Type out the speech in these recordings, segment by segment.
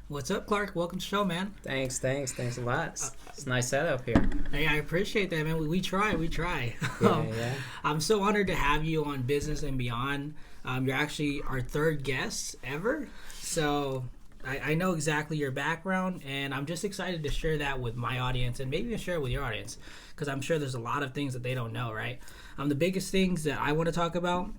What's up, Clark? Welcome to the show, man. Thanks a lot. It's a nice setup here. Hey, I appreciate that, man. We try. Yeah. I'm so honored to have you on Business and Beyond. You're actually our third guest ever. So I know exactly your background, and I'm just excited to share that with my audience and maybe even share it with your audience because I'm sure there's a lot of things that they don't know, right? The biggest things that I want to talk about,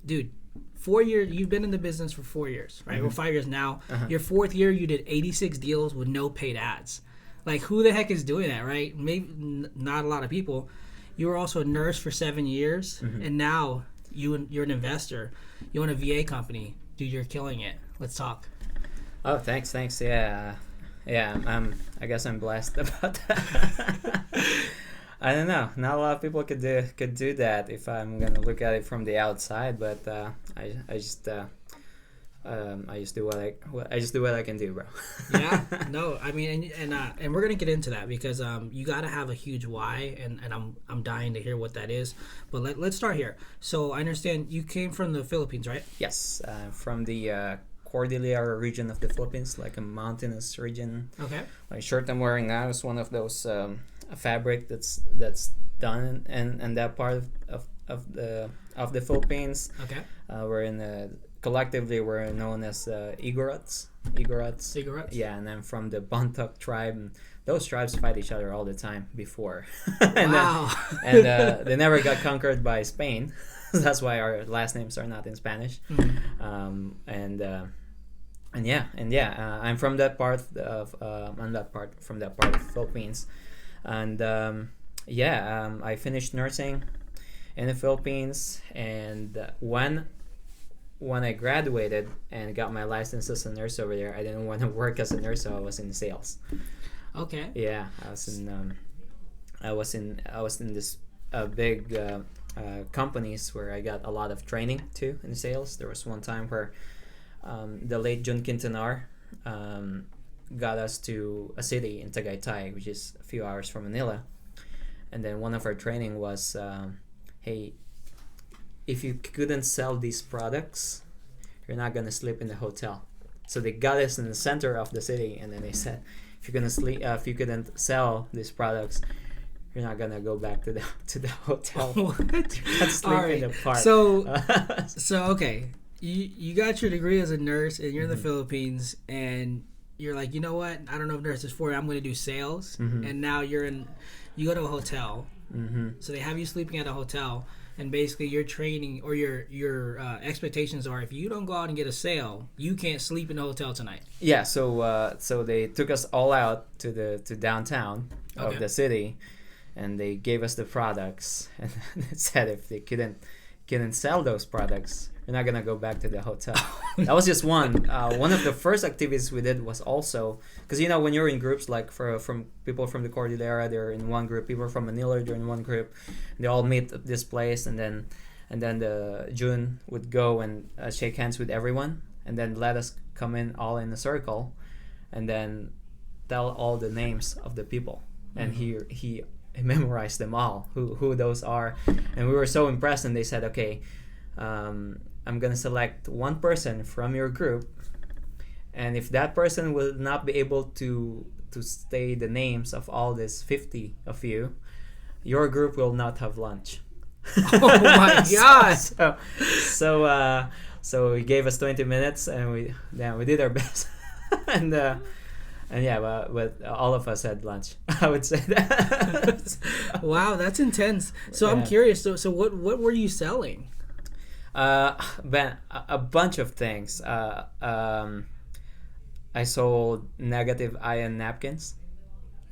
dude, 4 years, you've been in the business for 4 years, right? Or 5 years now. Your fourth year, you did 86 deals with no paid ads. Like, who the heck is doing that, right? Maybe not a lot of people. You were also a nurse for 7 years, and now you're an investor. You own a VA company. Dude, you're killing it. Let's talk. Oh, thanks. Yeah. I guess I'm blessed about that. I don't know. Not a lot of people could do that if I'm gonna look at it from the outside. But I just do what I can do, bro. Yeah, no, I mean, and we're gonna get into that because you got to have a huge why, and I'm dying to hear what that is. But let's start here. So I understand you came from the Philippines, right? Yes, from the Cordillera region of the Philippines, like a mountainous region. Okay. My shirt I'm wearing now is one of those fabric that's done in that part of the Philippines. Okay. We're in collectively we're known as Igorots. Cigarettes. Yeah, and I'm from the Bontoc tribe. And those tribes fight each other all the time before. Wow. They never got conquered by Spain. That's why our last names are not in Spanish. I'm from that part of from that part of the Philippines, and I finished nursing in the Philippines, and when I graduated and got my license as a nurse over there, I didn't want to work as a nurse, so I was in sales. Okay. Yeah, I was in this big companies where I got a lot of training too in sales. There was one time where the late Jun Quintanar got us to a city in Tagaytay, which is a few hours from Manila, and then one of our training was, hey, if you couldn't sell these products, you're not gonna sleep in the hotel. So they got us in the center of the city, and then they said, if you couldn't sell these products, you're not gonna go back to the hotel. What? You can't sleep in the park. So okay, you got your degree as a nurse, and you're in the Philippines, and you're like, you know what? I don't know if nurse is for it. I'm going to do sales, and now you go to a hotel. So they have you sleeping at a hotel, and basically your training or your expectations are if you don't go out and get a sale, you can't sleep in the hotel tonight. Yeah. So they took us all out to downtown of the city, and they gave us the products, and they said if they couldn't sell those products, you're not gonna go back to the hotel. That was just one. One of the first activities we did was also because when you're in groups like from people from the Cordillera, they're in one group. People from Manila, they're in one group. They all meet at this place, and then the June would go and shake hands with everyone, and then let us come in all in a circle, and then tell all the names of the people, and he memorized them all, who those are, and we were so impressed. And they said, okay, I'm gonna select one person from your group, and if that person will not be able to say the names of all these 50 of you, your group will not have lunch. Oh my god! So he gave us 20 minutes, and we did our best, and but all of us had lunch. I would say that. Wow, that's intense. So I'm curious. So what were you selling? Ben, a bunch of things. I sold negative ion napkins.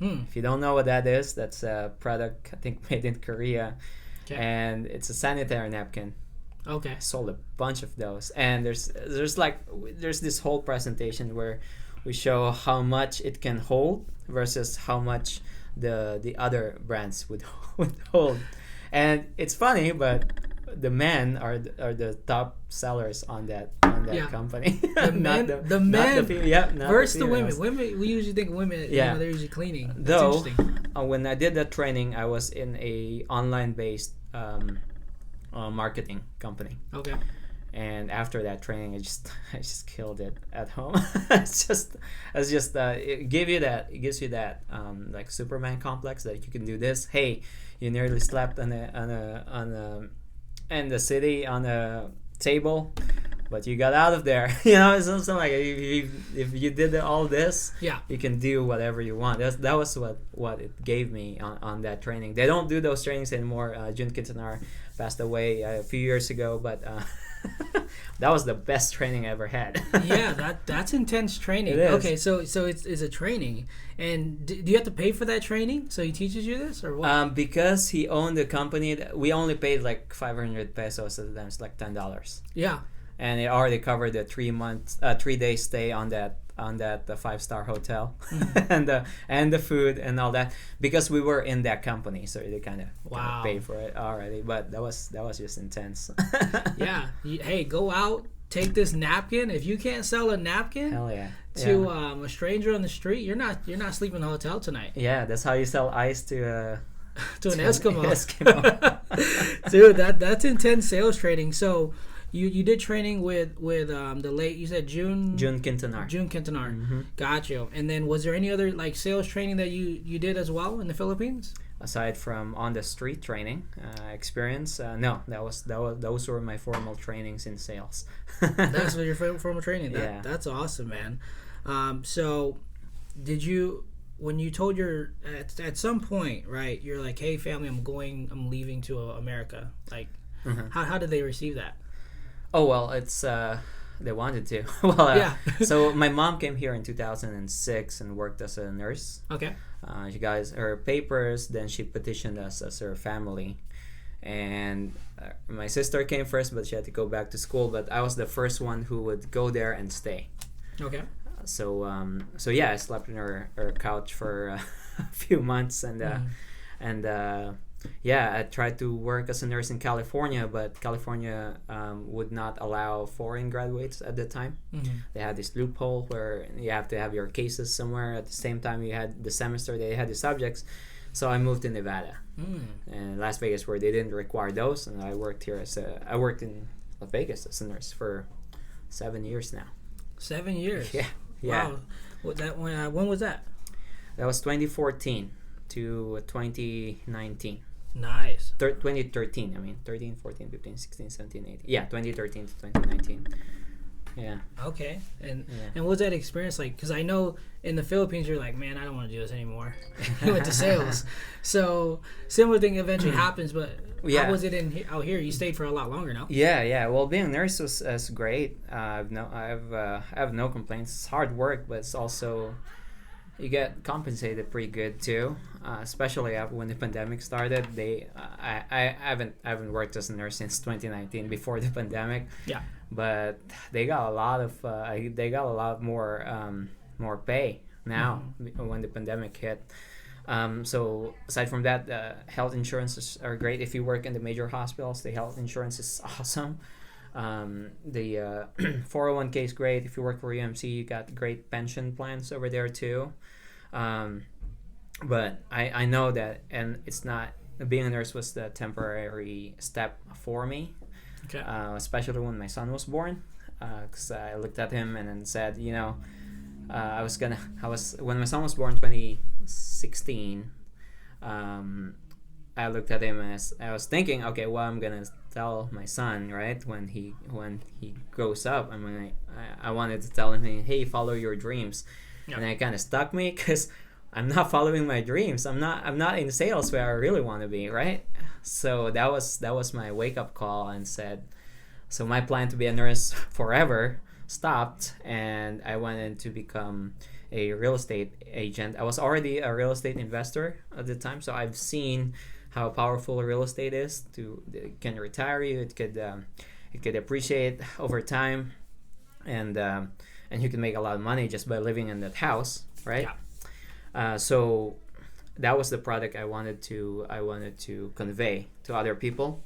If you don't know what that is, that's a product I think made in Korea, and it's a sanitary napkin. Okay. I sold a bunch of those, and there's this whole presentation where we show how much it can hold versus how much the other brands would hold, and it's funny, but the men are the top sellers on that company. The men, versus the women. Women, we usually think women. They're usually cleaning. That's interesting. When I did that training, I was in a online based marketing company. Okay. And after that training, I just killed it at home. It gives you that like Superman complex that you can do this. Hey, you nearly slept in the city on a table, but you got out of there. It's something like if you did all this, yeah, you can do whatever you want. That was what it gave me on that training. They don't do those trainings anymore. Jun Kiat-ong passed away a few years ago, but that was the best training I ever had. Yeah, that's intense training. It is. Okay, so it's a training, and do you have to pay for that training? So he teaches you this, or what? Because he owned the company, we only paid like 500 pesos at the time. It's like $10. Yeah. And it already covered the 3-day stay on that the 5-star hotel, and the food and all that, because we were in that company, so they kind of paid for it already. But that was just intense. Yeah. Hey, go out, take this napkin. If you can't sell a napkin, hell yeah, to a stranger on the street, you're not sleeping in the hotel tonight. Yeah, that's how you sell ice to an Eskimo. Eskimo. Dude, that's intense sales training. So you did training with the late, you said Jun Kiat-ong. Mm-hmm. Got you. And then was there any other like sales training that you did as well in the Philippines? Aside from on the street training experience, no, those were my formal trainings in sales. That's what your formal training. Yeah. That's awesome, man. So did you, when you told at some point, right, you're like, hey family, I'm leaving to America, like, how did they receive that? Oh, well, it's they wanted to. Well, yeah. So my mom came here in 2006 and worked as a nurse. Okay. She got her papers, then she petitioned us as her family. And my sister came first, but she had to go back to school. But I was the first one who would go there and stay. Okay. So yeah, I slept in her couch for a few months, yeah, I tried to work as a nurse in California, but California would not allow foreign graduates at the time. Mm-hmm. They had this loophole where you have to have your cases somewhere at the same time you had the semester, they had the subjects. So I moved to Nevada and Las Vegas, where they didn't require those, and I worked in Las Vegas as a nurse for 7 years now. 7 years? Yeah. Wow. When was that? That was 2014 to 2019. Nice. 2013, I mean, 13, 14, 15, 16, 17, 18. Yeah, 2013 to 2019. Yeah. Okay. And what was that experience like? Because I know in the Philippines, you're like, man, I don't want to do this anymore. You went to sales. So similar thing eventually happens, but how was it out here? You stayed for a lot longer now. Yeah. Well, being a nurse was great. I have no complaints. It's hard work, but it's also, you get compensated pretty good too, especially when the pandemic started. I haven't worked as a nurse since 2019, before the pandemic. Yeah. But they got a lot more pay now when the pandemic hit. So aside from that, health insurances are great. If you work in the major hospitals, the health insurance is awesome. The 401k is great. If you work for EMC, you got great pension plans over there too. But I know that, and it's not, being a nurse was the temporary step for me. Okay. Especially when my son was born, because I looked at him and then said, when my son was born 2016, I looked at him and I was thinking, okay, well, I'm gonna tell my son, right, when he grows up. I wanted to tell him, hey, follow your dreams. Yep. And it kind of stuck me, because I'm not following my dreams. I'm not in sales where I really want to be, right? So that was my wake up call, and said, so my plan to be a nurse forever stopped, and I went in to become a real estate agent. I was already a real estate investor at the time, so I've seen how powerful real estate is. It can retire you. It could appreciate over time, and you can make a lot of money just by living in that house, right? Yeah. So that was the product I wanted to convey to other people.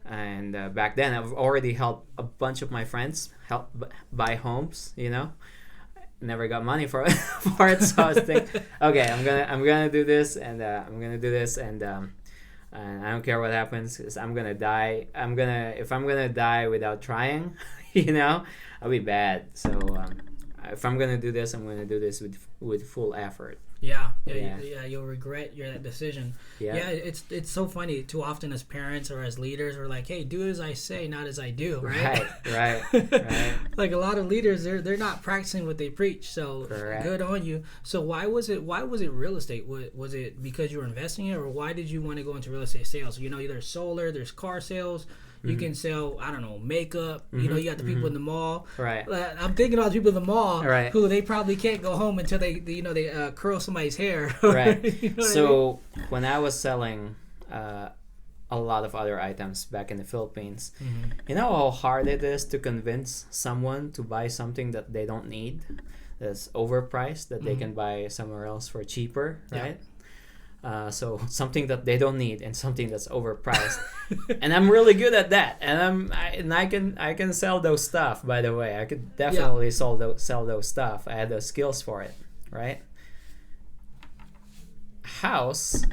And back then, I've already helped a bunch of my friends buy homes. Never got money for it. So I was thinking, okay, I'm gonna do this, and I'm gonna do this, and and I don't care what happens, because I'm gonna die. If I'm gonna die without trying, I'll be bad. So if I'm gonna do this, I'm gonna do this with full effort. Yeah. You'll regret that decision. Yeah. It's so funny. Too often as parents or as leaders, we're like, "Hey, do as I say, not as I do." Right. Right. Like a lot of leaders, they're not practicing what they preach. So Correct. Good on you. So why was it real estate? Was it because you were investing in it, or why did you want to go into real estate sales? There's solar, there's car sales. You can sell, I don't know, makeup. You got the people in the mall. Right. I'm thinking about the people in the mall Right. who they probably can't go home until they curl somebody's hair. Right. So when I was selling a lot of other items back in the Philippines, you know how hard it is to convince someone to buy something that they don't need, that's overpriced, that they can buy somewhere else for cheaper, right? So something that they don't need and something that's overpriced, and I'm really good at that. And I can sell those stuff. By the way, I could definitely sell those stuff. I had the skills for it, right? House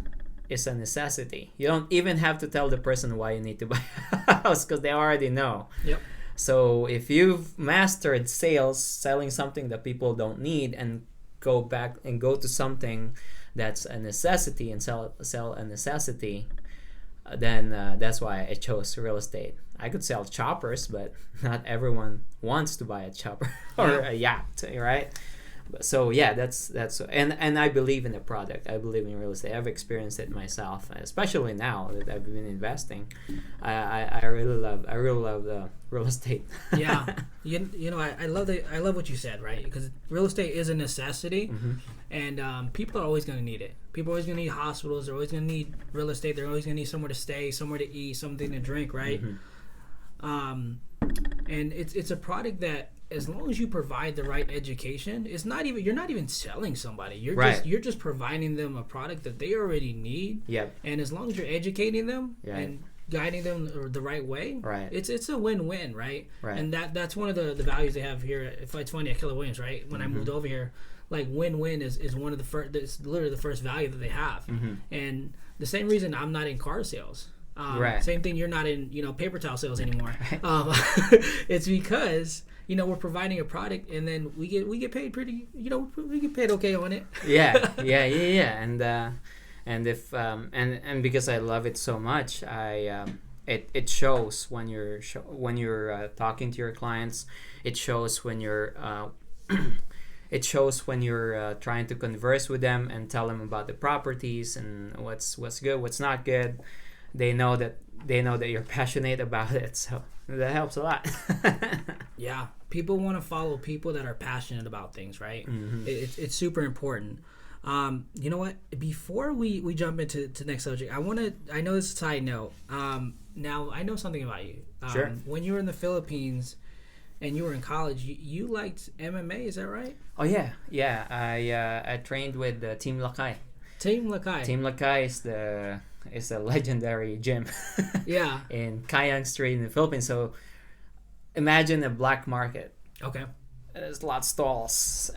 is a necessity. You don't even have to tell the person why you need to buy a house, because they already know. Yep. So if you've mastered selling something that people don't need, and go back and go to something that's a necessity and sell a necessity, then that's why I chose real estate. I could sell choppers, but not everyone wants to buy a chopper or a yacht, right? So that's and I believe in the product. I believe in real estate. I've experienced it myself, especially now that I've been investing. I really love the real estate. Yeah, I love what you said, right? Because real estate is a necessity, and people are always going to need it. People are always going to need hospitals. They're always going to need real estate. They're always going to need somewhere to stay, somewhere to eat, something to drink, right? And it's a product that, as long as you provide the right education, you're not even selling somebody. You're just providing them a product that they already need. Yep. And as long as you're educating them and guiding them the right way, right, it's a win-win, right? Right. And that's one of the values they have here. If it's funny at Keller Williams, right? When I moved over here, like win-win is one of the first. It's literally the first value that they have. And the same reason I'm not in car sales. Same thing. You're not in paper towel sales anymore. It's because we're providing a product, and then we get paid pretty. We get paid okay on it. Yeah. And if and because I love it so much, it shows when you're talking to your clients. It shows when you're trying to converse with them and tell them about the properties and what's good, what's not good. They know that you're passionate about it, so that helps a lot. Yeah, people want to follow people that are passionate about things, right? It's super important. You know what? Before we jump into the next subject, I know this is a side note. Now I know something about you. Sure. When you were in the Philippines and you were in college, you liked MMA, is that right? Oh yeah. I trained with Team Lakay. Team Lakay. Team Lakay is a legendary gym. Yeah. In Kiat-ong Street in the Philippines. So imagine a black market. Okay. There's lots of stalls,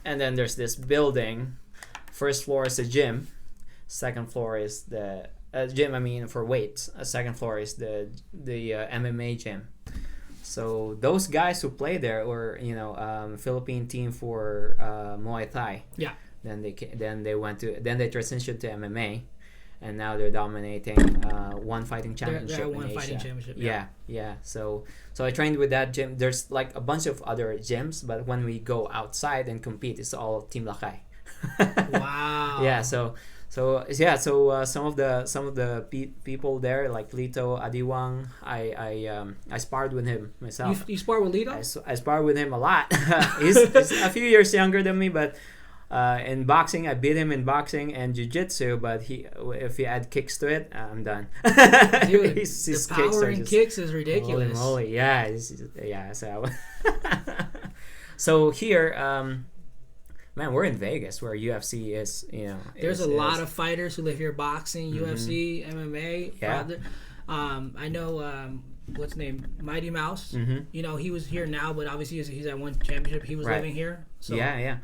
and then there's this building. First floor is the gym. Second floor is the gym. I mean, for weights. Second floor is the MMA gym. So those guys who play there were Philippine team for Muay Thai. Yeah. Then they transitioned to MMA, and now they're dominating one fighting championship. They're in one Asia. fighting championship. Yeah. So I trained with that gym. There's like a bunch of other gyms, but when we go outside and compete, it's all Team Lakay. Wow. Yeah. So some of the people there, like Lito Adiwang, I sparred with him myself. You sparred with Lito? I sparred with him a lot. he's a few years younger than me, but in boxing I beat him in boxing and jiu-jitsu, but if he add kicks to it, I'm done. Dude, his power in kicks is ridiculous. Holy moly. Yeah. So here, man, we're in Vegas where UFC is, There's a lot of fighters who live here, boxing, UFC, MMA. Yeah. I know, what's his name? Mighty Mouse. He was here now, but obviously he's at one championship. He was living here. So. Yeah.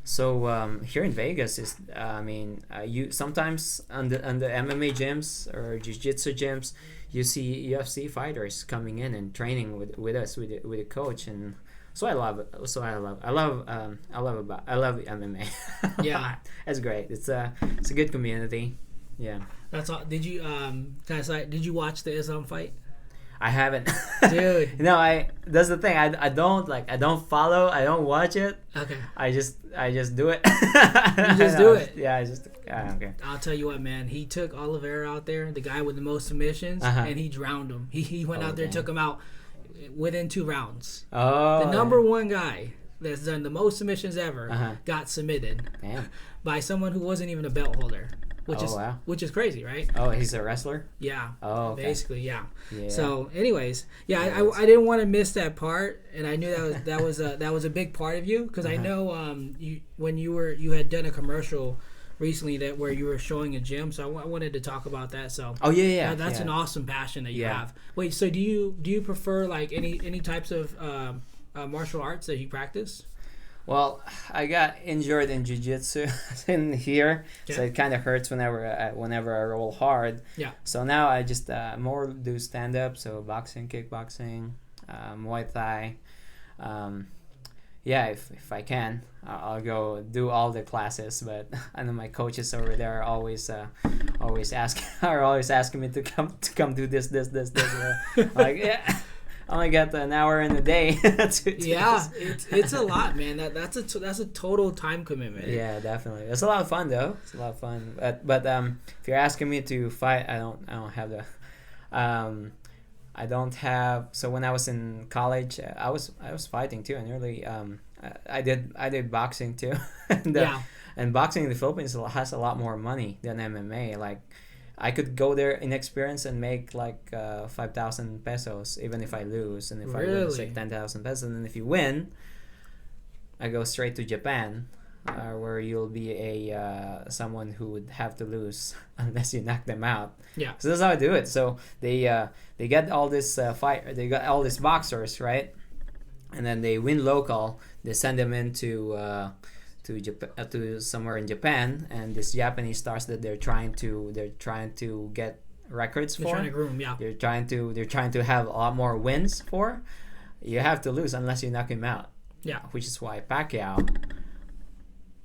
So here in Vegas is, you sometimes on the MMA gyms or jiu-jitsu gyms, you see UFC fighters coming in and training with us with a coach, and so I love it. I love MMA. Yeah, it's great. It's a good community. Yeah. That's all. Did you did you watch the Islam fight? I haven't, dude. That's the thing. I don't follow. I don't watch it. Okay. I just do it. You just do it. Yeah, okay. I'll tell you what, man. He took Oliveira out there, the guy with the most submissions, and he drowned him. He went out there and took him out within 2 rounds. Oh. The number one guy that's done the most submissions ever got submitted by someone who wasn't even a belt holder. Which is crazy, right? Oh, he's a wrestler? Yeah. Oh, okay. Basically, yeah. So, anyways, I didn't want to miss that part, and I knew that was a big part of you, because I know you had done a commercial recently where you were showing a gym, so I wanted to talk about that. So that's an awesome passion that you have. Wait, so do you prefer like any types of martial arts that you practice? Well, I got injured in jiu-jitsu in here, so it kind of hurts whenever I roll hard. Yeah. So now I just more do stand-up, so boxing, kickboxing, Muay Thai. If I can, I'll go do all the classes. But I know my coaches over there are always asking me to come do this. Like, yeah. I only got an hour in a day. It's a lot, man. That's a total time commitment. Yeah, definitely. It's a lot of fun though. It's a lot of fun. But if you're asking me to fight, I don't have the. I don't have. So when I was in college, I was fighting too, and really I did boxing too, and boxing in the Philippines has a lot more money than MMA. Like, I could go there inexperienced and make like 5,000 pesos even if I lose, and if I win it's like 10,000 pesos, and then if you win, I go straight to Japan, where you'll be a someone who would have to lose unless you knock them out. Yeah. So that's how I do it. So they get all this they got all these boxers, right, and then they win local. They send them into to somewhere in Japan, and this Japanese stars that they're trying to get records for. They're trying to groom, yeah. They're trying to have a lot more wins for. You have to lose unless you knock him out. Yeah. Which is why Pacquiao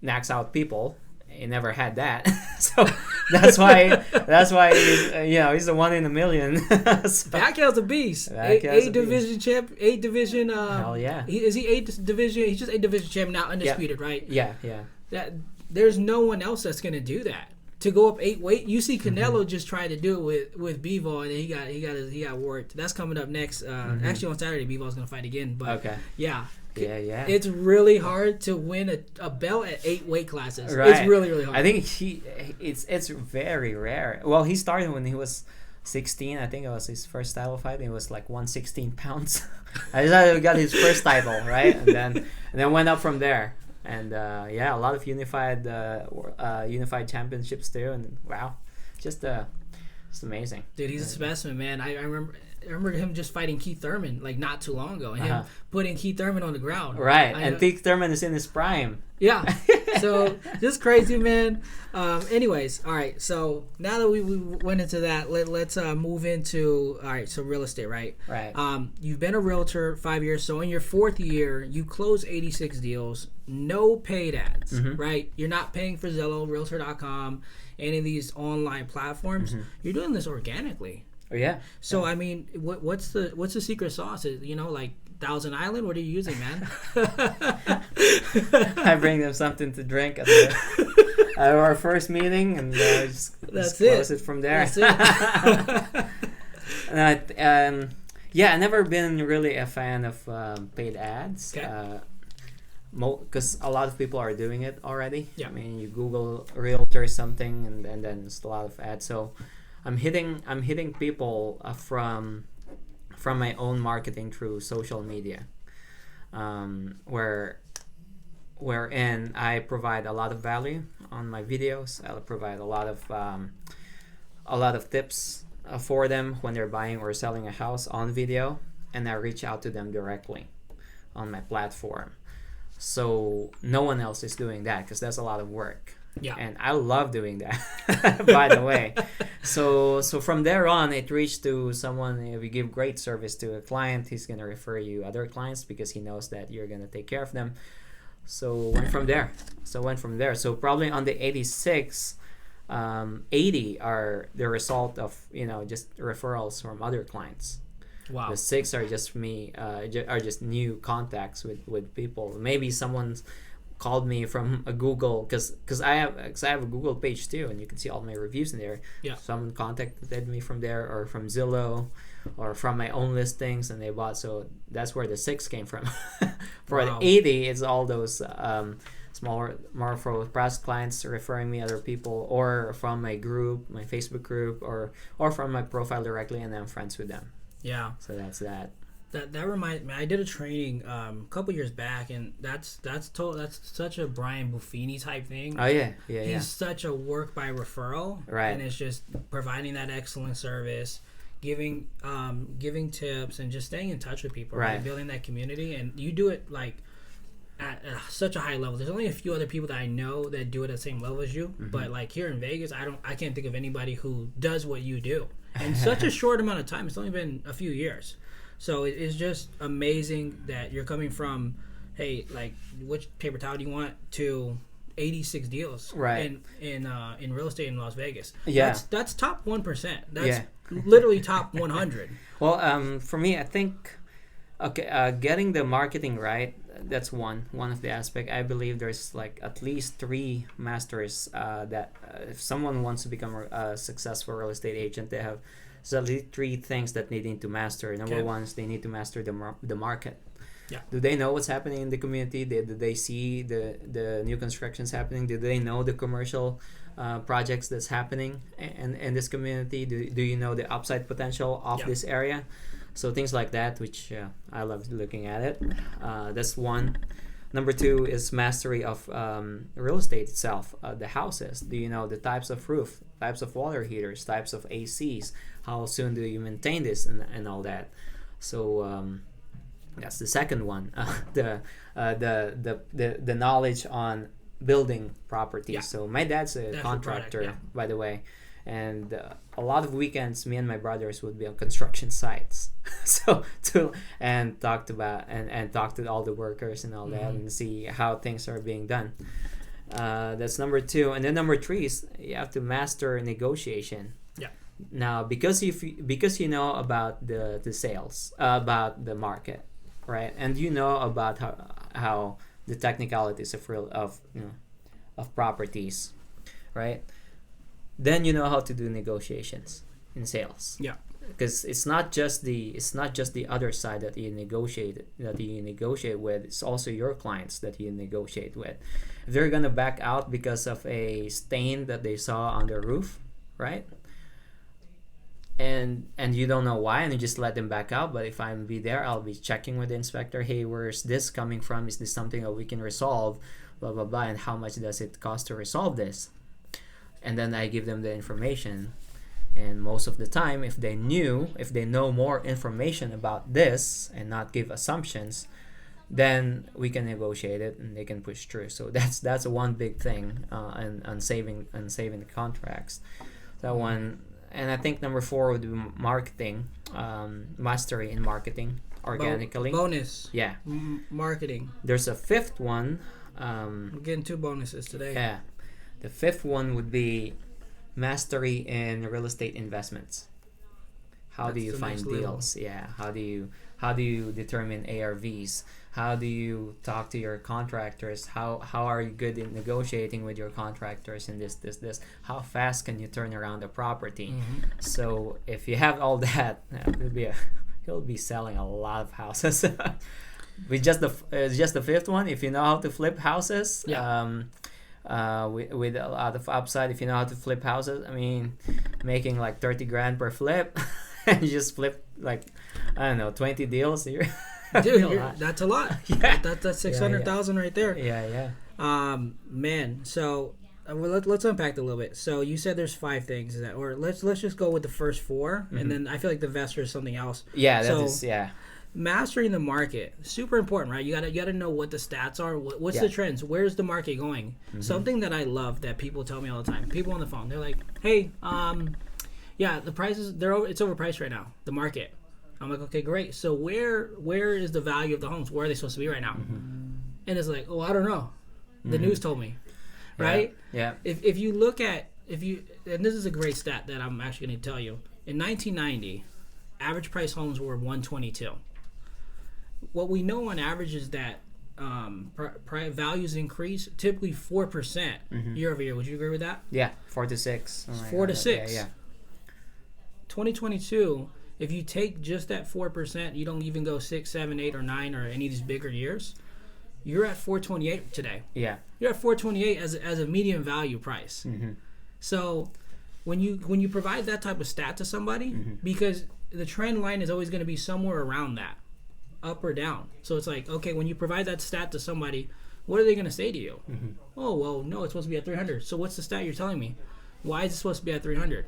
knocks out people. He never had that, so that's why he's the one in a million. So, Pacquiao's a beast. Eight division champ. Hell yeah. Is he 8 division? He's just 8 division champ now, undisputed, right? Yeah. There's no one else that's gonna do that. To go up 8 weight, you see Canelo just tried to do it with Bivol, and he got worked. That's coming up next. Actually, on Saturday, Bivol's gonna fight again. But yeah. It's really hard to win a belt at 8 weight classes. Right. It's really, really hard. I think it's very rare. Well, he started when he was 16. I think it was his first title fight. He was like 116 pounds. I just got his first title, right? And then went up from there. And a lot of unified championships too. And wow, just amazing. Dude, he's a specimen, man. I remember him just fighting Keith Thurman like not too long ago, and him putting Keith Thurman on the ground. Right, and Keith Thurman is in his prime. Yeah, so just crazy, man. Anyways, all right. So now that we went into that, let's move into so real estate, right? Right. You've been a realtor 5 years, so in your 4th year, you closed 86 deals, no paid ads, right? You're not paying for Zillow, Realtor.com, any of these online platforms. You're doing this organically. Oh yeah. So I mean, what's the secret sauce? Like Thousand Island? What are you using, man? I bring them something to drink at our first meeting, and just close it from there. That's it. I never been really a fan of paid ads. Okay. Because a lot of people are doing it already. Yeah. I mean, you Google realtor something, and then there's a lot of ads. So I'm hitting people from my own marketing through social media, wherein I provide a lot of value on my videos. I'll provide a lot of tips for them when they're buying or selling a house on video, and I reach out to them directly on my platform. So no one else is doing that because that's a lot of work. Yeah. And I love doing that, by the way. So from there on, it reached to someone. If you give great service to a client, he's gonna refer you other clients because he knows that you're gonna take care of them. So went from there. So probably on the 86, 80 are the result of just referrals from other clients. Wow. The 6 are just me, are just new contacts with people. Maybe someone's called me from a Google because I have a Google page too, and you can see all my reviews in there. Yeah. Someone contacted me from there, or from Zillow, or from my own listings, and they bought. So that's where the 6 came from. For Wow. the 80, it's all those smaller, more for past clients referring me other people, or from my group, my Facebook group, or from my profile directly, and I'm friends with them. Yeah. So that's that. That reminds me. I did a training a couple years back, and that's such a Brian Buffini type thing. Oh yeah. He's such a work by referral, Right. And it's just providing that excellent service, giving tips, and just staying in touch with people, right? Building that community, and you do it like at such a high level. There's only a few other people that I know that do it at the same level as you, but like here in Vegas, I can't think of anybody who does what you do in such a short amount of time. It's only been a few years. So it's just amazing that you're coming from, hey, like, which paper towel do you want, to 86 deals, right? In real estate in Las Vegas. Yeah, that's top 1%. That's literally top 100. Well, for me, I think, getting the marketing right. That's one of the aspect. I believe there's like at least 3 masters that if someone wants to become a successful real estate agent, they have. So at least 3 things that they need to master. Number one is they need to master the market. Yeah. Do they know what's happening in the community? Do they see the new constructions happening? Do they know the commercial projects that's happening in this community? Do you know the upside potential of this area? So things like that, which I love looking at it. That's one. Number 2 is mastery of real estate itself, the houses. Do you know the types of roof, types of water heaters, types of ACs? How soon do you maintain this and all that? So that's the second one. The knowledge on building properties. Yeah. So my dad's a contractor, by the way. And a lot of weekends, me and my brothers would be on construction sites, talk to all the workers and all that, and see how things are being done. That's number 2, and then number 3 is you have to master negotiation. Yeah. Now, because you know about the sales, about the market, right, and you know about how the technicalities of properties, right. Then you know how to do negotiations in sales. Yeah. Because it's not just the other side that you negotiate with. It's also your clients that you negotiate with. If they're gonna back out because of a stain that they saw on their roof, right? And you don't know why, and you just let them back out. But if I'm be there, I'll be checking with the inspector. Hey, where's this coming from? Is this something that we can resolve? Blah blah blah. And how much does it cost to resolve this? And then I give them the information, and most of the time, if they know more information about this and not give assumptions, then we can negotiate it and they can push through. So that's one big thing on saving the contracts. That one, and I think number 4 would be marketing, mastery in marketing organically. Bonus. Yeah. Marketing. There's a 5th one. We're getting 2 bonuses today. Yeah. The 5th one would be mastery in real estate investments. How do you find deals? Yeah. How do you determine ARVs? How do you talk to your contractors? How are you good in negotiating with your contractors in this? How fast can you turn around a property? So if you have all that, he'll be selling a lot of houses. With just the 5th one, if you know how to flip houses. Yeah. With a lot of upside, if you know how to flip houses, I mean, making like 30 grand per flip, and you just flip like, I don't know, 20 deals a year. Dude, that's a lot. Yeah. That's 600,000 right there. Yeah. Man. So let's unpack that a little bit. So you said there's 5 things or let's just go with the first 4, and then I feel like the investor is something else. Yeah. Yeah. mastering the market, super important, right? You gotta know what the stats are. What's the trends? Where's the market going? Something that I love that people tell me all the time. People on the phone, they're like, "Hey, the prices it's overpriced right now. The market." I'm like, "Okay, great. So where is the value of the homes? Where are they supposed to be right now?" And it's like, "Oh, I don't know. The news told me." Right? Yeah. If you look at and this is a great stat that I'm actually going to tell you. In 1990, average price homes were 122. What we know on average is that values increase typically 4% year over year. Would you agree with that? Yeah, 4 to 6. 4 to 6. Yeah. 2022, if you take just that 4%, you don't even go 6, 7, 8, or 9, or any of these bigger years. You're at 428 today. Yeah. You're at 428 as a medium value price. So when you provide that type of stat to somebody, because the trend line is always going to be somewhere around that, up or down. So it's like, okay, when you provide that stat to somebody, what are they going to say to you? Oh, well, no, it's supposed to be at 300. So what's the stat you're telling me? Why is it supposed to be at 300?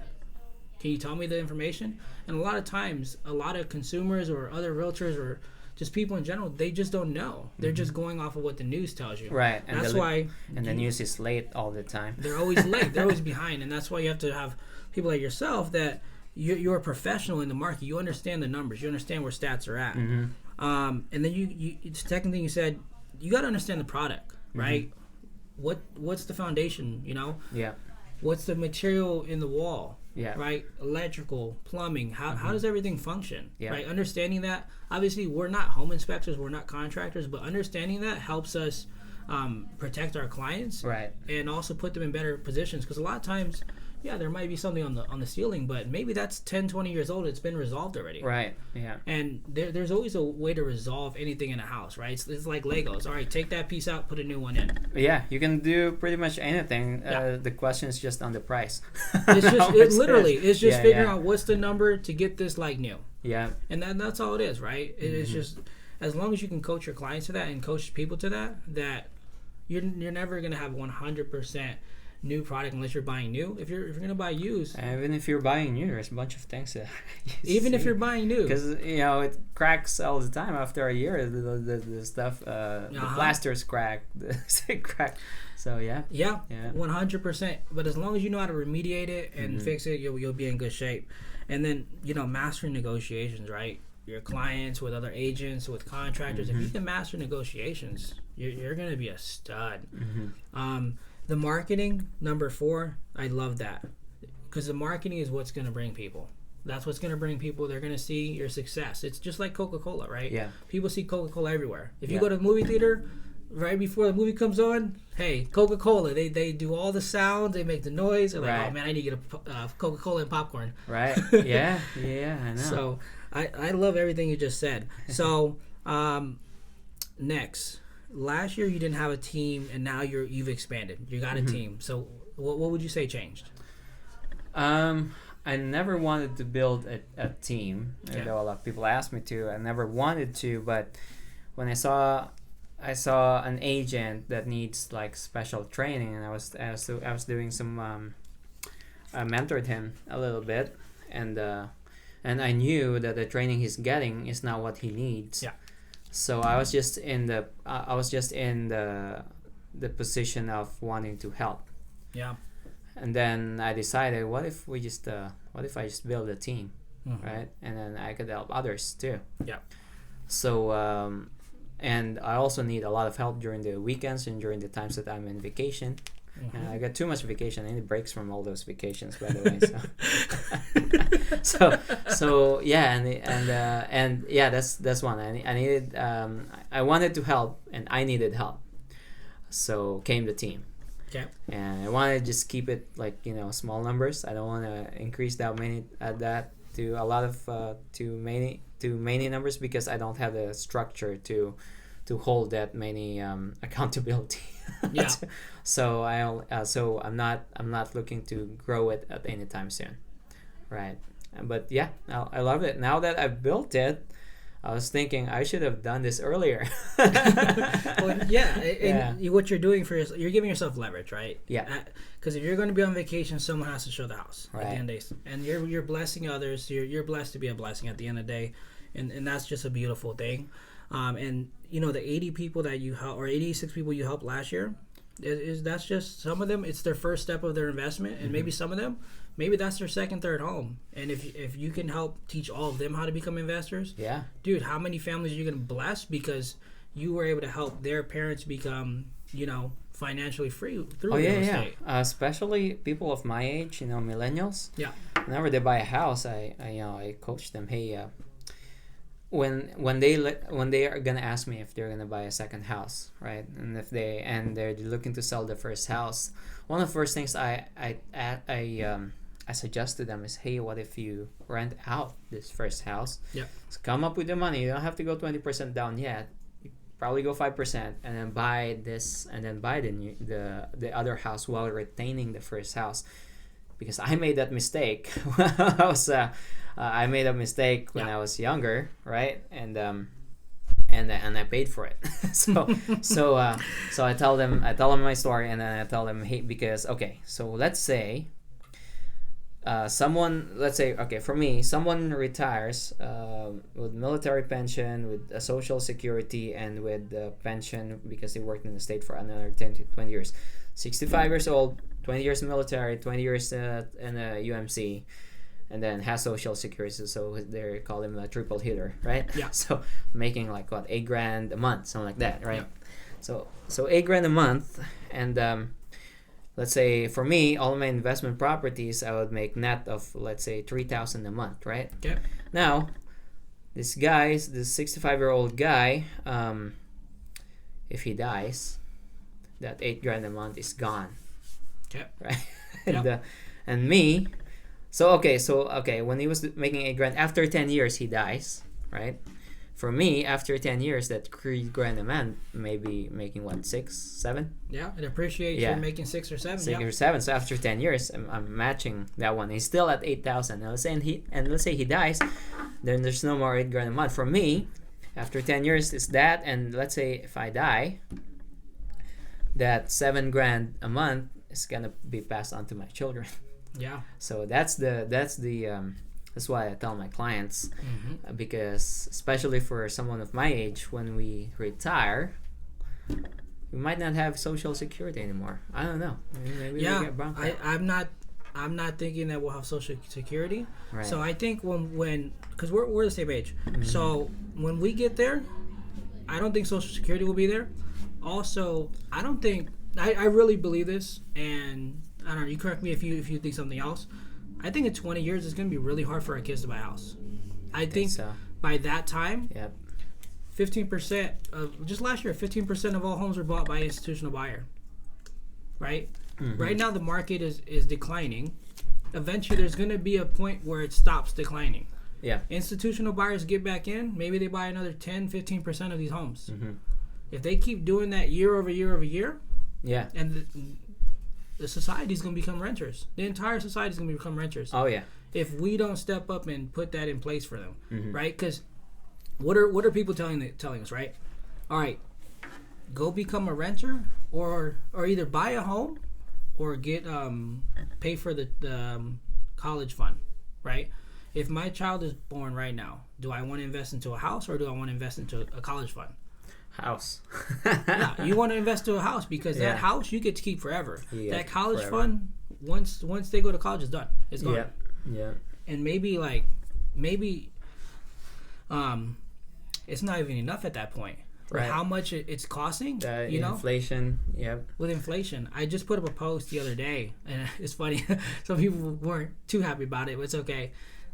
Can you tell me the information? And a lot of times, a lot of consumers or other realtors or just people in general, they just don't know. They're just going off of what the news tells you. Right. And that's why... And the news is late all the time. They're always late. They're always behind. And that's why you have to have people like yourself that you're a professional in the market. You understand the numbers. You understand where stats are at. And then you second thing you said, you got to understand the product, right? What's the foundation, Yeah. What's the material in the wall? Yeah. Right? Electrical, plumbing. How does everything function? Yeah. Right? Understanding that. Obviously, we're not home inspectors. We're not contractors. But understanding that helps us protect our clients. Right. And also put them in better positions. Because a lot of times, there might be something on the ceiling, but maybe that's 10, 20 years old. It's been resolved already. Right. Yeah. And there's always a way to resolve anything in a house, right? It's like Legos. All right, take that piece out, put a new one in. Yeah, you can do pretty much anything. The question is just on the price. It's just figuring out what's the number to get this like new. Yeah. And that's all it is, right? It's just as long as you can coach your clients to that and coach people to that you're never gonna have 100% new product unless you're buying new. If you're gonna buy used, even if you're buying new, there's a bunch of things that even if you're buying new, because it cracks all the time after a year. The stuff, the plasters crack, crack. So yeah, 100%. But as long as you know how to remediate it and fix it, you'll be in good shape. And then mastering negotiations, right? Your clients with other agents, with contractors. If you can master negotiations, you're gonna be a stud. The marketing, number 4, I love that. Because the marketing is what's going to bring people. That's what's going to bring people. They're going to see your success. It's just like Coca-Cola, right? Yeah. People see Coca-Cola everywhere. If you go to the movie theater, right before the movie comes on, hey, Coca-Cola. They do all the sounds. They make the noise. They're like, oh, man, I need to get a Coca-Cola and popcorn. Right. Yeah, I know. So I love everything you just said. So next. Last year you didn't have a team, and now you've expanded. You got a team. So what would you say changed? I never wanted to build a team. Although a lot of people asked me to, I never wanted to. But when I saw an agent that needs like special training, and I was doing some. I mentored him a little bit, and I knew that the training he's getting is not what he needs. Yeah. So I was just in the position of wanting to help. Yeah. And then I decided, what if I just build a team, right? And then I could help others too. Yeah. So and I also need a lot of help during the weekends and during the times that I'm in vacation. I got too much vacation. I need breaks from all those vacations, by the way. So yeah, and yeah, that's one. I needed. I wanted to help, and I needed help. So came the team. Okay. And I wanted to just keep it like small numbers. I don't want to increase that to a lot of too many numbers, because I don't have the structure to hold that many accountability. Yeah. So I'm not looking to grow it at any time soon, right? But yeah, I love it. Now that I've built it, I was thinking I should have done this earlier. Well, what you're doing you're giving yourself leverage, right? Yeah. Because if you're going to be on vacation, someone has to show the house at the end of the day, and you're blessing others. You're blessed to be a blessing at the end of the day. and that's just a beautiful thing. And the 80 people that you help, or 86 people you helped last year, that's just some of them. It's their first step of their investment, and maybe some of them, maybe that's their second, third home. And if you can help teach all of them how to become investors, dude, how many families are you gonna bless because you were able to help their parents become, financially free through real estate. Especially people of my age, millennials. Yeah. Whenever they buy a house, I coach them. Hey, when they are gonna ask me if they're gonna buy a second house, right? And if they're looking to sell the first house, one of the first things I suggest to them is, hey, what if you rent out this first house? Yeah. So come up with the money. You don't have to go 20% down yet. Probably go 5% and then buy this and then buy the other house while retaining the first house, because I made that mistake. I made a mistake when I was younger, right? And I paid for it. so I tell them my story, and then I tell them, hey, because so let's say for me, someone retires with military pension, with a social security, and with pension because they worked in the state for another 10 to 20 years. 65 years old, 20 years military, 20 years in a UMC, and then has social security, so they call him a triple hitter, right? Yeah. So making like what, $8,000 a month, something like that, right? Yeah. So $8,000 a month, and let's say for me, all my investment properties, I would make net of, let's say, $3,000 a month, right? Okay. Now, this 65-year-old guy, if he dies, that $8,000 a month is gone. Okay. Right. And me, when he was making $8,000, after 10 years he dies, right? For me, after 10 years, that $3,000 a month may be making what, 6, 7? Yeah, it appreciates. You're making 6 or 7. 6 or 7. So after 10 years, I'm matching that one. He's still at 8,000. Now let's say he dies, then there's no more $8,000 a month. For me, after 10 years, it's that, and let's say if I die, that $7,000 a month is gonna be passed on to my children. Yeah. So that's why I tell my clients, because especially for someone of my age, when we retire, we might not have Social Security anymore. I don't know. Maybe we get bumped up. I'm not thinking that we'll have Social Security. Right. So I think when because we're the same age. So when we get there, I don't think Social Security will be there. Also, I don't think I really believe this, and I don't know. You correct me if you think something else. I think in 20 years it's going to be really hard for our kids to buy a house. I think so. By that time, 15% of just last year, 15% of all homes were bought by an institutional buyer. Right? Right now the market is declining. Eventually there's going to be a point where it stops declining. Yeah. Institutional buyers get back in, maybe they buy another 10-15% of these homes. If they keep doing that year over year over year, and the society is going to become renters. The entire society is going to become renters. Oh yeah. If we don't step up and put that in place for them, right? Because what are people telling us, right? All right, go become a renter, or either buy a home, or get pay for the college fund, right? If my child is born right now, do I want to invest into a house, or do I want to invest into a college fund? House. Yeah, you want to invest to a house because that house you get to keep forever. That college fund, once they go to college, it's done. It's gone. Yeah. And maybe it's not even enough at that point. Right. How much it's costing, inflation. Yep. With inflation, I just put up a post the other day, and it's funny. Some people weren't too happy about it, but it's okay.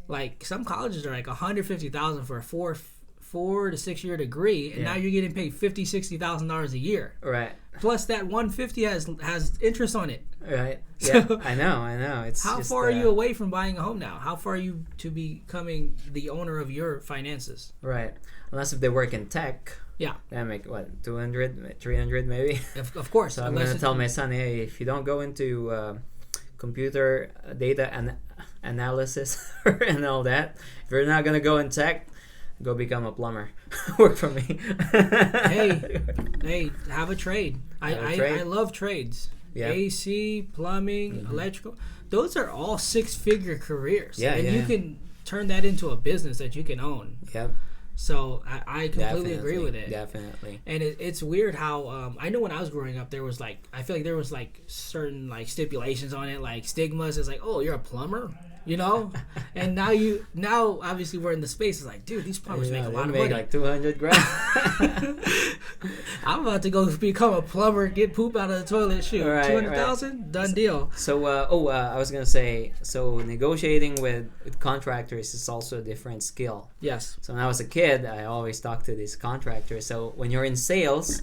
Like some colleges are like $150,000 for a 4 to 6 year degree, and now you're getting paid $50,000-$60,000 a year. Right. Plus that $150 has interest on it. Right. Yeah. So, I know. It's how far are you away from buying a home now? How far are you to becoming the owner of your finances? Right. Unless if they work in tech. Yeah. They make what, 200, 300 maybe. Of course. So I'm gonna tell my son, hey, if you don't go into computer data analysis and all that, if you're not gonna go in tech, go become a plumber. Work for me. hey, have a trade. I love trades. Yep. AC, plumbing, electrical. Those are all 6-figure careers. And you can turn that into a business that you can own. Yep. So I completely agree with it. Definitely. And it's weird how I know when I was growing up, there was like, I feel like there was like certain like stipulations on it, like stigmas. It's like, oh, you're a plumber, you know. And now obviously we're in the space. It's like, dude, these plumbers make a lot of money, like $200,000. I'm about to go become a plumber, get poop out of the toilet. Shoot, right, 200,000, right. Done deal. So, I was gonna say, so negotiating with contractors is also a different skill. Yes. So when I was a kid, I always talked to these contractors. So when you're in sales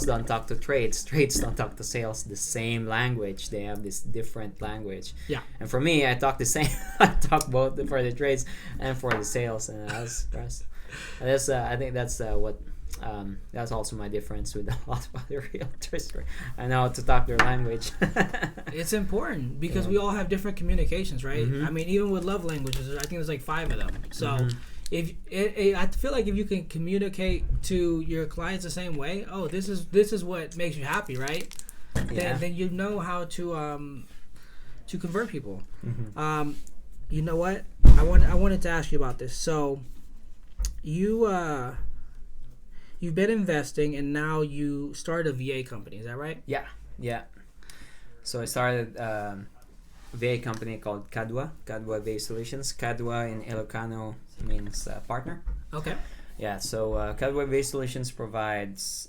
don't talk to trades don't talk to sales the same language. They have this different language. Yeah. And for me, I talk the same. I talk both for the trades and for the sales, and that's I think that's that's also my difference with a lot of other realtors. I know how to talk their language. It's important because we all have different communications, right? Mm-hmm. I mean, even with love languages, I think there's like 5 of them. So I feel like if you can communicate to your clients the same way, oh, this is what makes you happy, right? Yeah. Then you know how to convert people. Mm-hmm. You know what? I wanted to ask you about this. So you've been investing, and now you started a VA company. Is that right? Yeah. So I started a VA company called Kadwa VA Solutions. Kadwa in Ilocano means partner. Okay. Yeah. So Kadwa VA Solutions provides.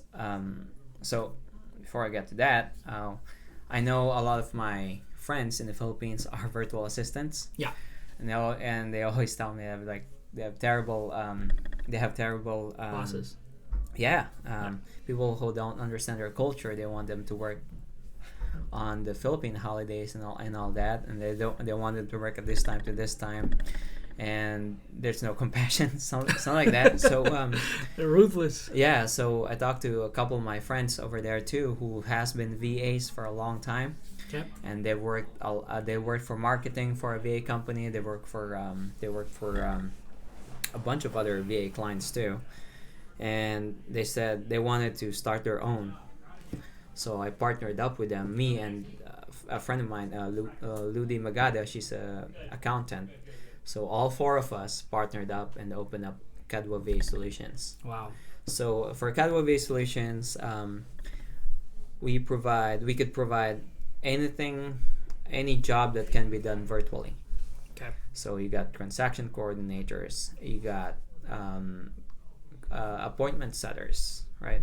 So before I get to that, I know a lot of my friends in the Philippines are virtual assistants. Yeah. And they always tell me they have terrible bosses. Yeah, people who don't understand their culture, they want them to work on the Philippine holidays and all that, and they want them to work at this time to this time, and there's no compassion, something like that. So they're ruthless. Yeah, so I talked to a couple of my friends over there too, who has been VAs for a long time. Okay. And they worked for marketing for a VA company. They work for a bunch of other VA clients too. And they said they wanted to start their own. So I partnered up with them, me and a friend of mine, Ludi Magada. She's an accountant. So all 4 of us partnered up and opened up Kadwa VA Solutions. Wow. So for Kadwa VA Solutions, we could provide anything, any job that can be done virtually. Okay. So you got transaction coordinators, you got appointment setters, right?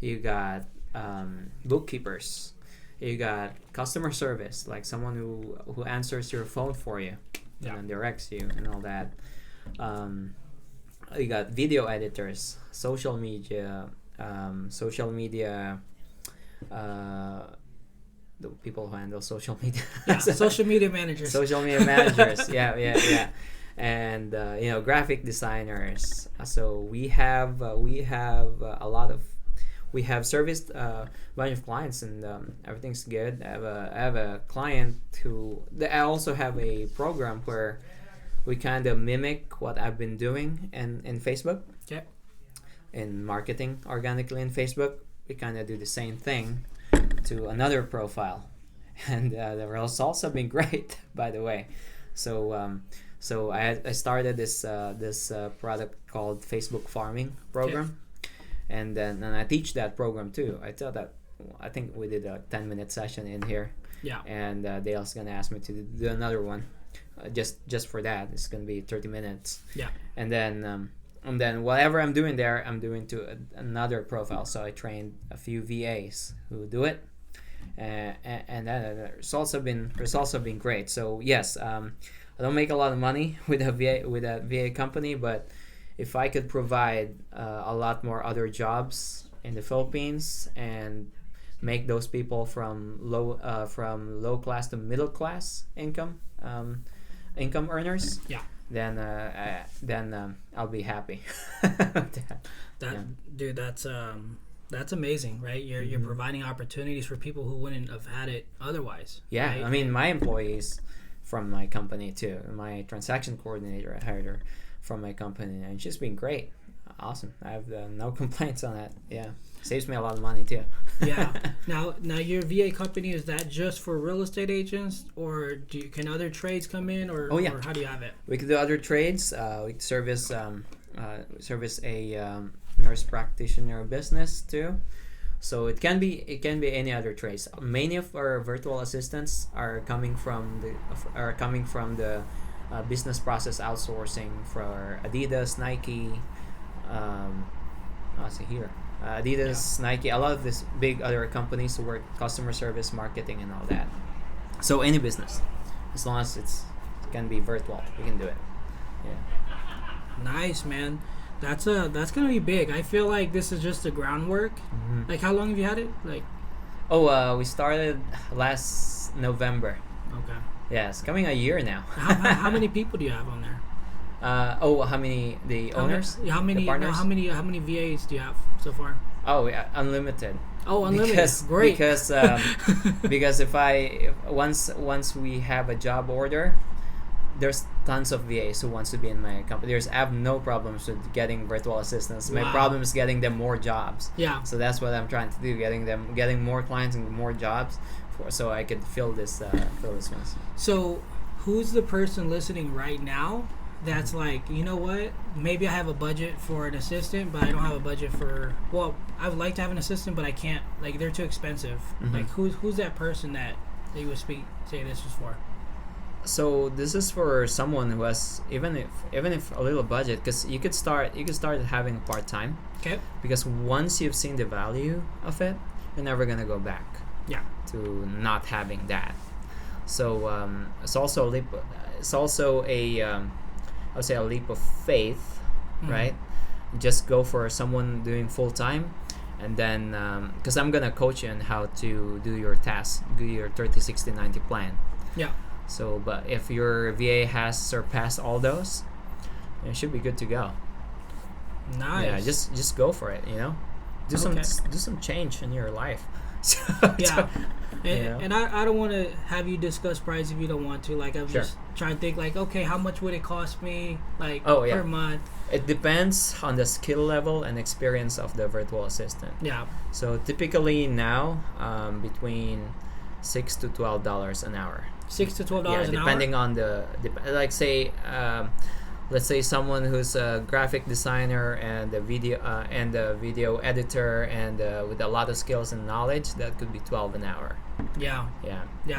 You got bookkeepers, you got customer service, like someone who answers your phone for you and directs you and all that. You got video editors, social media, the people who handle social media. Social media managers. Social media managers. Yeah. And graphic designers. So we have serviced a bunch of clients, and everything's good. I have a client I also have a program where we kind of mimic what I've been doing in Facebook. Okay. In marketing organically in Facebook, we kind of do the same thing to another profile, and the results have been great, by the way. So I started this product called Facebook Farming program, and then I teach that program too. I think we did a 10-minute session in here, and Dale's gonna ask me to do another one, just for that. It's gonna be 30 minutes, and then whatever I'm doing there, I'm doing to another profile. So I trained a few VAs who do it, and then the results have been great. So yes, I don't make a lot of money with a VA company, but if I could provide a lot more other jobs in the Philippines and make those people from low class to middle class income earners, then I'll be happy. Dude, that's amazing, right? You're providing opportunities for people who wouldn't have had it otherwise. Yeah, right? I mean, my employees from my company too. My transaction coordinator, I hired her from my company, and she's been great. Awesome. I have no complaints on that. Yeah, saves me a lot of money too. Yeah. Now your VA company, is that just for real estate agents, or can other trades come in, or how do you have it? We could do other trades. We could service service a nurse practitioner business too. So it can be any other trades. Many of our virtual assistants are coming from the business process outsourcing for Adidas, Nike. I'll see here. Adidas, Nike, a lot of these big other companies who work customer service, marketing, and all that. So any business, as long as it can be virtual, we can do it. Yeah. Nice, man. That's gonna be big. I feel like this is just the groundwork. Mm-hmm. Like, how long have you had it? Like, we started last November. okay. Yeah, it's coming a year now. how many people do you have on there? How many the owners? How many? The partners? How many VAs do you have so far? Oh, yeah, unlimited. Oh, unlimited. Great. Because once we have a job order, there's tons of VAs who wants to be in my company. I have no problems with getting virtual assistants. My problem is getting them more jobs. Yeah. So that's what I'm trying to do, getting more clients and more jobs, so I could fill this ones. So, who's the person listening right now that's like, you know what? Maybe I have a budget for an assistant, but I don't have a budget for. Well, I would like to have an assistant, but I can't. Like, they're too expensive. Mm-hmm. Like, who's that person that you would say this is for? So this is for someone who has even if a little budget, because you could start having a part-time. Okay. Because once you've seen the value of it, you're never gonna go back. Yeah. To not having that. So it's also a leap. It's also I would say a leap of faith, right? Just go for someone doing full time, and then because I'm gonna coach you on how to do your tasks, do your 30, 60, 90 plan. Yeah. So, but if your VA has surpassed all those, it should be good to go. Nice. Yeah, just go for it. Do some change in your life. Yeah. And I don't want to have you discuss price if you don't want to. Like, I'm just trying to think, like, okay, how much would it cost me, like, per month? It depends on the skill level and experience of the virtual assistant. Yeah. So typically now, between $6 to $12 an hour. $6 to $12 an hour. Depending on let's say someone who's a graphic designer and a video editor and with a lot of skills and knowledge, that could be $12 an hour. Yeah.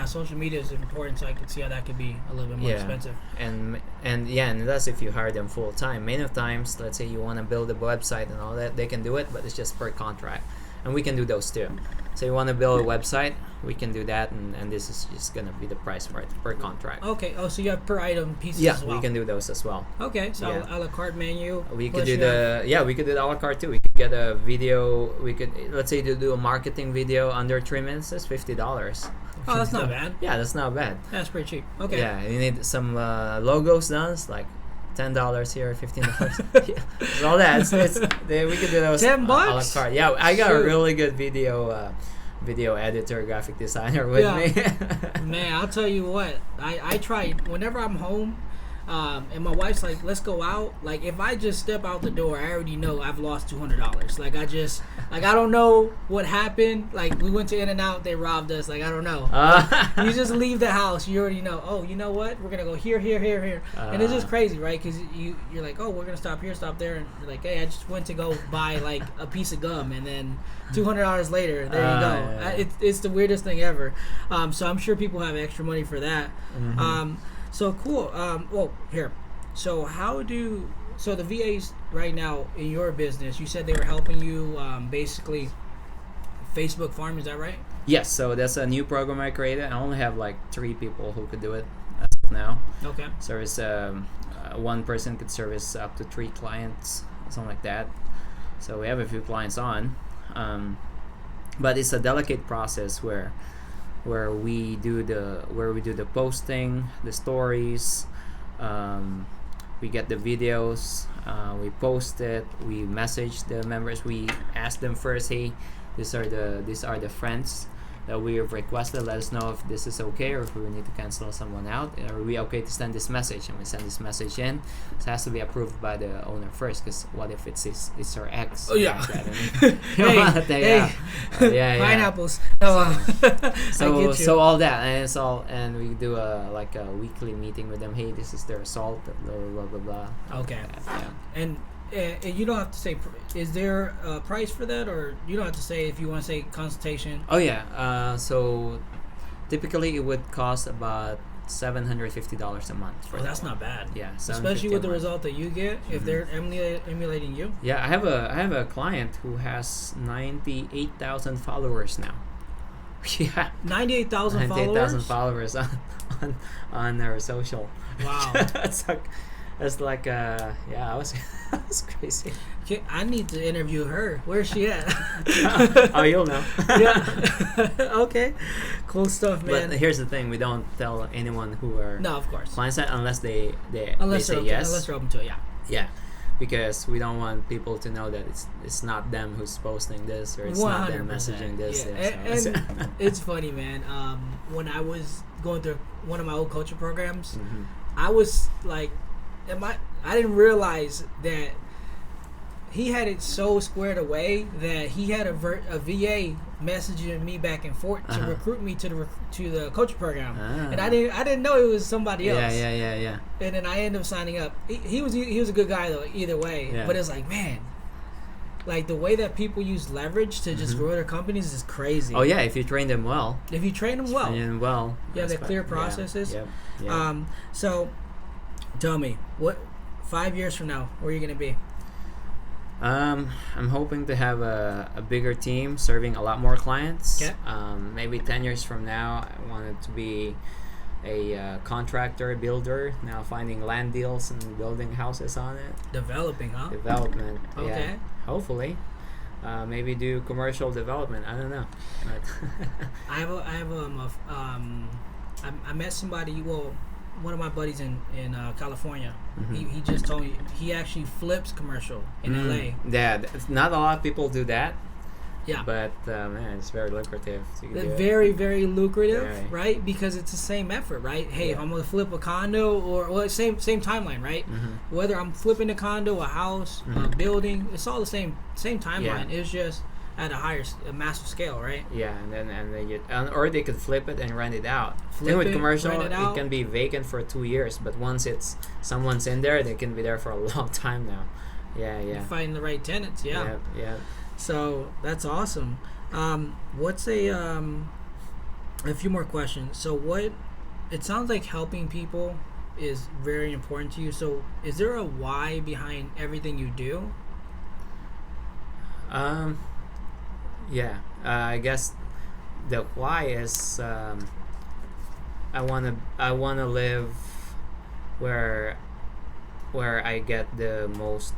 Social media is important, so I could see how that could be a little bit more expensive. And that's if you hire them full time. Many of times, let's say you want to build a website and all that, they can do it, but it's just per contract, and we can do those too. So you want to build a website, we can do that, and this is just gonna be the price for it per contract. Okay. Oh, so you have per item pieces as well. We can do those as well. Okay. So a la carte menu. We could do we could do the a la carte too. We could get a video. We could, let's say, to do a marketing video under 3 minutes. That's $50. Oh, that's not bad. Yeah, that's not bad. That's pretty cheap. Okay. Yeah, you need some logos done. It's like $10 here, $15. Yeah, all that. We could do those. $10. A la carte. Yeah, I got a really good video editor, graphic designer with me. Man, I'll tell you what. I try whenever I'm home. And my wife's like, let's go out. Like, if I just step out the door, I already know I've lost $200. Like, I don't know what happened. Like, we went to In-N-Out, they robbed us. Like, I don't know. You just leave the house, you already know. Oh, you know what? We're gonna go here, and it's just crazy, right? Because you're like, oh, we're gonna stop here, stop there, and you're like, hey, I just went to go buy like a piece of gum, and then $200 later, there you go. Yeah. It's the weirdest thing ever. So I'm sure people have extra money for that. Mm-hmm. So cool. Well, here. So so the VAs right now in your business, you said they were helping you basically Facebook farm, is that right? Yes, so that's a new program I created. I only have like 3 people who could do it as of now. Okay. Service one person could service up to 3 clients, something like that. So we have a few clients on, but it's a delicate process where we do the posting, the stories, we get the videos, we post it, we message the members, we ask them first, hey, these are the friends that we have requested, let us know if this is okay or if we need to cancel someone out. Are we okay to send this message? And we send this message in. It has to be approved by the owner first, because what if it's her ex? Oh yeah. Pineapples. So all that, and we do a weekly meeting with them. Hey, this is their assault. Blah blah blah blah blah. Okay. Yeah. And And you don't have to say. Is there a price for that, or you don't have to say if you want to say consultation? Oh yeah. So typically it would cost about $750 a month. Oh, that's not bad. Yeah, especially with the result that you get if they're emulating you. Yeah, I have a client who has 98,000 followers now. Yeah, 98,000 followers. 98,000 followers on their social. Wow, It's like yeah, I was that was crazy. Okay, I need to interview her. Where's she at? Oh, you'll know. Yeah. Okay. Cool stuff, man. But here's the thing: we don't tell anyone who are no, of course, clients unless they say okay, yes. Unless they're open to it, yeah. Yeah, because we don't want people to know that it's not them who's posting this or it's not them messaging this. Yeah. And it's funny, man. When I was going through one of my old coaching programs, I was like, I didn't realize that he had it so squared away that he had a VA messaging me back and forth to recruit me to the coaching program, and I didn't know it was somebody else. Yeah. And then I ended up signing up. He was a good guy though, either way. Yeah. But it's like, man, like the way that people use leverage to just grow their companies is crazy. Oh yeah, if you train them well. If you train them well, you have the clear processes. Yeah. So, tell me, what 5 years from now, where are you gonna be? I'm hoping to have a bigger team serving a lot more clients. Okay. Maybe 10 years from now, I want it to be a contractor, builder, now finding land deals and building houses on it. Development. Okay. Yeah. Hopefully. Maybe do commercial development. I don't know. I met somebody, one of my buddies in California. He just told me he actually flips commercial in LA. Yeah, not a lot of people do that. Yeah, but man, it's very lucrative. Very, very lucrative, right? Because it's the same effort, right? Hey, if I'm gonna flip a condo same timeline, right? Whether I'm flipping a condo, a house, a building, it's all the same timeline. It's just at a massive scale, right? Yeah, and then or they could flip it and rent it out. Then with commercial, it can be vacant for 2 years, but once someone's in there, they can be there for a long time now. Yeah. You're finding the right tenants, yeah. So that's awesome. What's a few more questions? So it sounds like helping people is very important to you. So is there a why behind everything you do? Yeah, I guess the why is I wanna live where I get the most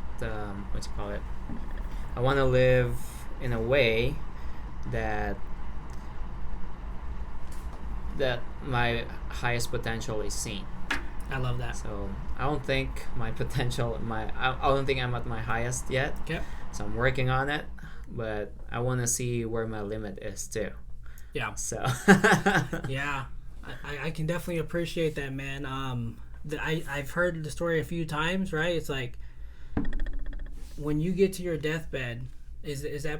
I wanna live in a way that my highest potential is seen. I love that. So I don't think my potential I don't think I'm at my highest yet. Okay. So I'm working on it. But I want to see where my limit is too. Yeah. So. Yeah, I can definitely appreciate that, man. I've heard the story a few times, right? It's like when you get to your deathbed, is the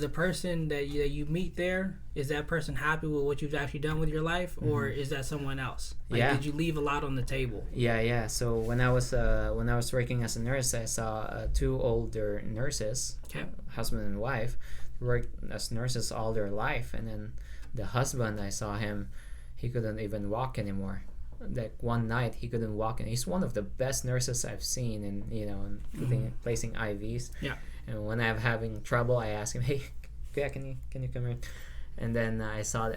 person that you meet there, is that person happy with what you've actually done with your life, or is that someone else? Did you leave a lot on the table? Yeah. So when I was working as a nurse, I saw two older nurses, husband and wife, worked as nurses all their life, and then the husband, I saw him, he couldn't even walk anymore. Like one night he couldn't walk, and he's one of the best nurses I've seen, and placing IVs. Yeah. And when I'm having trouble, I ask him, "Hey, can you come here?" And then I saw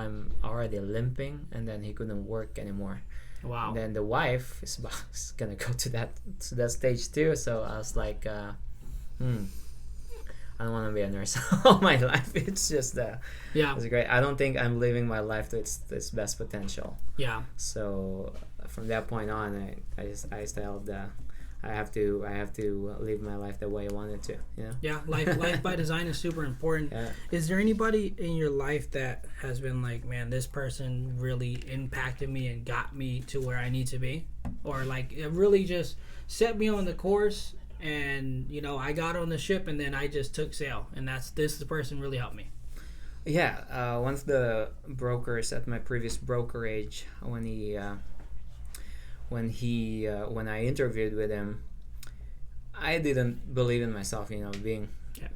him already limping, and then he couldn't work anymore. Wow. And then the wife is gonna go to that stage too. So I was like, I don't want to be a nurse all my life. It's just it's great. I don't think I'm living my life to its best potential. Yeah. So from that point on, I styled I have to live my life the way I want it to. Yeah, life by design is super important. Yeah. Is there anybody in your life that has been like, man, this person really impacted me and got me to where I need to be, or like it really just set me on the course, and I got on the ship and then I just took sail, and the person really helped me? Yeah, one of the brokers at my previous brokerage, when when I interviewed with him, I didn't believe in myself. Being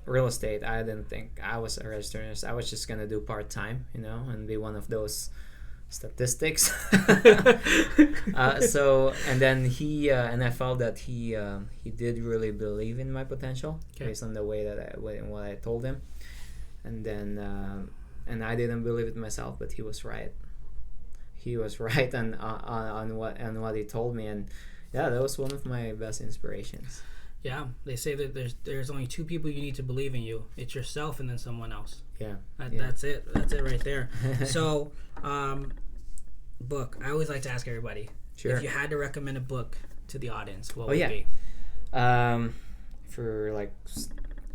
real estate, I didn't think I was a registered nurse. I was just gonna do part time, and be one of those statistics. So and then and I felt that he did really believe in my potential based on the way that what I told him, and then and I didn't believe it myself, but he was right. He was right on what he told me, and that was one of my best inspirations. Yeah, they say that there's only two people you need to believe in you. It's yourself and then someone else. Yeah. That's it. That's it right there. So, book. I always like to ask everybody. Sure. If you had to recommend a book to the audience, what would it be?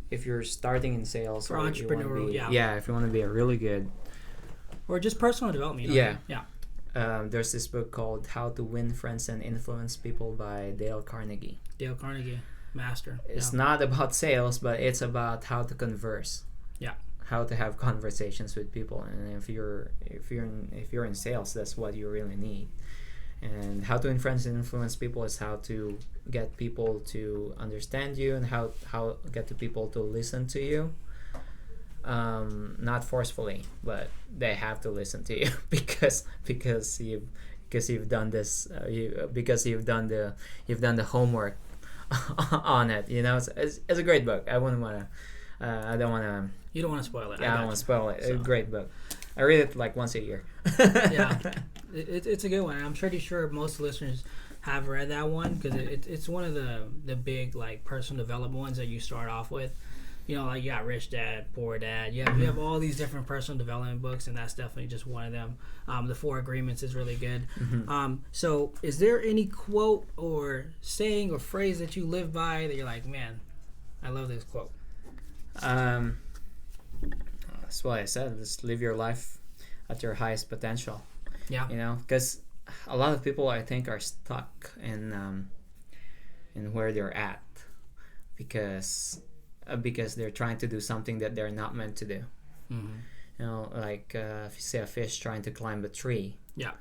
If you're starting in sales or entrepreneurial, if you want to be a really good, or just personal development. Yeah. There's this book called How to Win Friends and Influence People by Dale Carnegie. Dale Carnegie, master. It's not about sales, but it's about how to converse. Yeah. How to have conversations with people, and if you're in sales, that's what you really need. And how to win friends and influence people is how to get people to understand you, and how get the people to listen to you. Not forcefully, but they have to listen to you because you've done this, because you've done the homework on it. It's a great book. I wouldn't want to. I don't want to. You don't want to spoil it. Yeah, I don't want to spoil it. So. It's a great book. I read it like once a year. Yeah, it's a good one. I'm pretty sure most listeners have read that one because it's one of the big like personal development ones that you start off with. Like you got Rich Dad, Poor Dad. You have all these different personal development books, and that's definitely just one of them. The 4 Agreements is really good. Mm-hmm. So is there any quote or saying or phrase that you live by that you're like, man, I love this quote? That's what I said. Just live your life at your highest potential. Yeah. Because a lot of people, I think, are stuck in where they're at because they're trying to do something that they're not meant to do. Mm-hmm. Like if you see a fish trying to climb a tree. Yeah.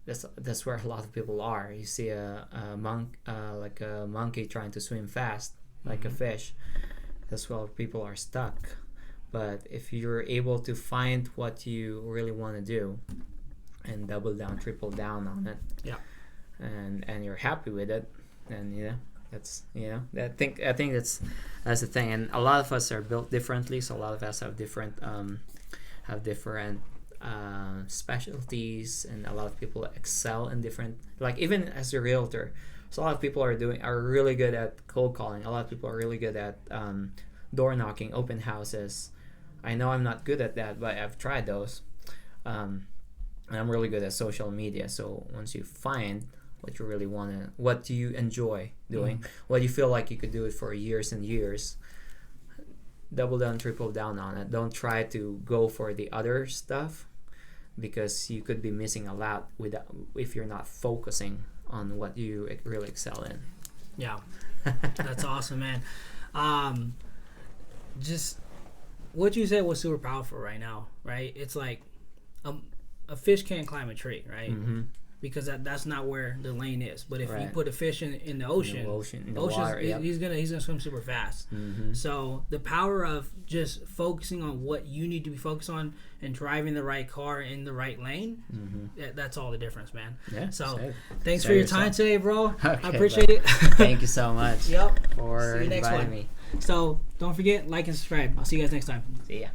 That's where a lot of people are. You see a monkey trying to swim fast, like a fish. That's where people are stuck. But if you're able to find what you really want to do and double down, triple down on it, and you're happy with it, then that's I think that's the thing. And a lot of us are built differently, so a lot of us have different specialties, and a lot of people excel in different. Like even as a realtor, so a lot of people are really good at cold calling. A lot of people are really good at door knocking, open houses. I know I'm not good at that, but I've tried those. And I'm really good at social media. So once you find what you really want what you enjoy doing, what you feel like you could do it for years and years, double down, triple down on it. Don't try to go for the other stuff because you could be missing a lot if you're not focusing on what you really excel in. Yeah, that's awesome, man. Just what you said was super powerful right now, right? It's like a fish can't climb a tree, right? Mm-hmm. Because that's not where the lane is. But if you put a fish in the ocean, in the water, he's gonna swim super fast. Mm-hmm. So the power of just focusing on what you need to be focused on and driving the right car in the right lane, that's all the difference, man. Yeah. So thanks for your time today, bro. Okay, I appreciate it. Thank you so much. Yep. For See you next inviting one. me. So don't forget, like and subscribe. I'll see you guys next time. See ya.